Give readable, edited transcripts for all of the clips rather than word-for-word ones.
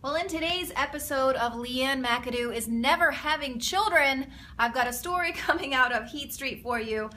Well, in today's episode of Leanne McAdoo is Never Having Children, I've got a story coming out of Heat Street for you.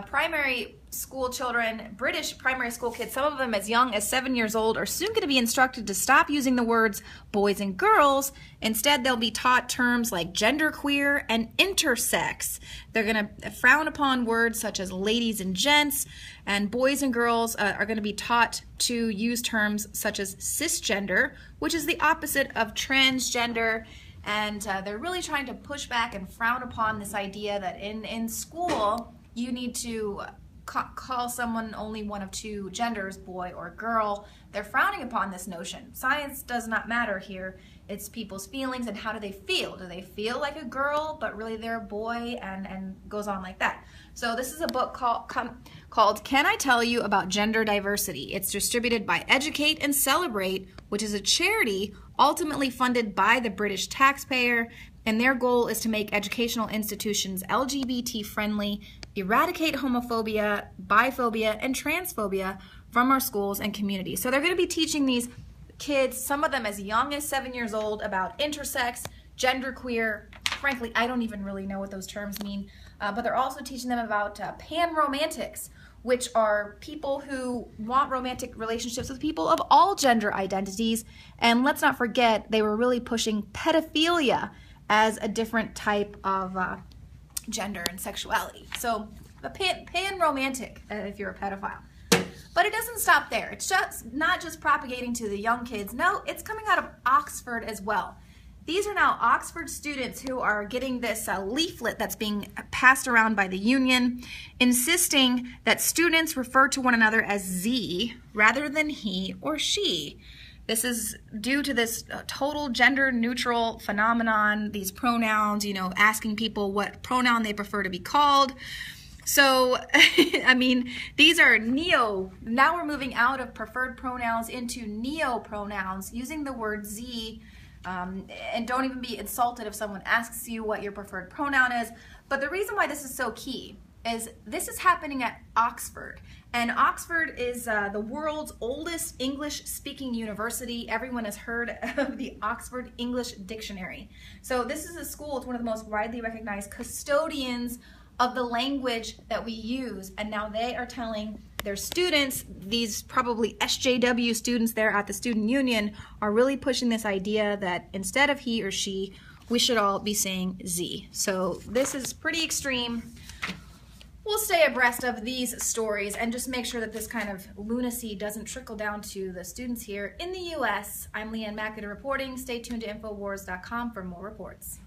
Primary school children, British primary school kids, some of them as young as 7 years old, are soon going to be instructed to stop using the words boys and girls. Instead, they'll be taught terms like genderqueer and intersex. They're going to frown upon words such as ladies and gents, and boys and girls are going to be taught to use terms such as cisgender, which is the opposite of transgender. And they're really trying to push back and frown upon this idea that in school you need to call someone only one of two genders, boy or girl. They're frowning upon this notion. Science does not matter here. It's people's feelings and how do they feel. Do they feel like a girl but really they're a boy, and goes on like that. So this is a book called Can I Tell You About Gender Diversity? It's distributed by Educate and Celebrate, which is a charity ultimately funded by the British taxpayer, and their goal is to make educational institutions LGBT friendly, eradicate homophobia, biphobia, and transphobia from our schools and communities. So they're going to be teaching these kids, some of them as young as 7 years old, about intersex, genderqueer. Frankly, I don't even really know what those terms mean, but they're also teaching them about pan-romantics, which are people who want romantic relationships with people of all gender identities. And let's not forget, they were really pushing pedophilia as a different type of gender and sexuality. So a pan-romantic if you're a pedophile. But it doesn't stop there. It's just not just propagating to the young kids. No, it's coming out of Oxford as well. These are now Oxford students who are getting this leaflet that's being passed around by the union, insisting that students refer to one another as Z rather than he or she. This is due to this total gender-neutral phenomenon, these pronouns, asking people what pronoun they prefer to be called. So, I mean, these are now we're moving out of preferred pronouns into neo-pronouns, using the word Z, and don't even be insulted if someone asks you what your preferred pronoun is. But the reason why this is so key is this is happening at Oxford. And Oxford is the world's oldest English-speaking university. Everyone has heard of the Oxford English Dictionary. So this is a school, it's one of the most widely recognized custodians of the language that we use. And now they are telling their students, these probably SJW students there at the student union, are really pushing this idea that instead of he or she, we should all be saying Z. So this is pretty extreme. We'll stay abreast of these stories and just make sure that this kind of lunacy doesn't trickle down to the students here in the U.S. I'm Leanne McAdoo reporting. Stay tuned to Infowars.com for more reports.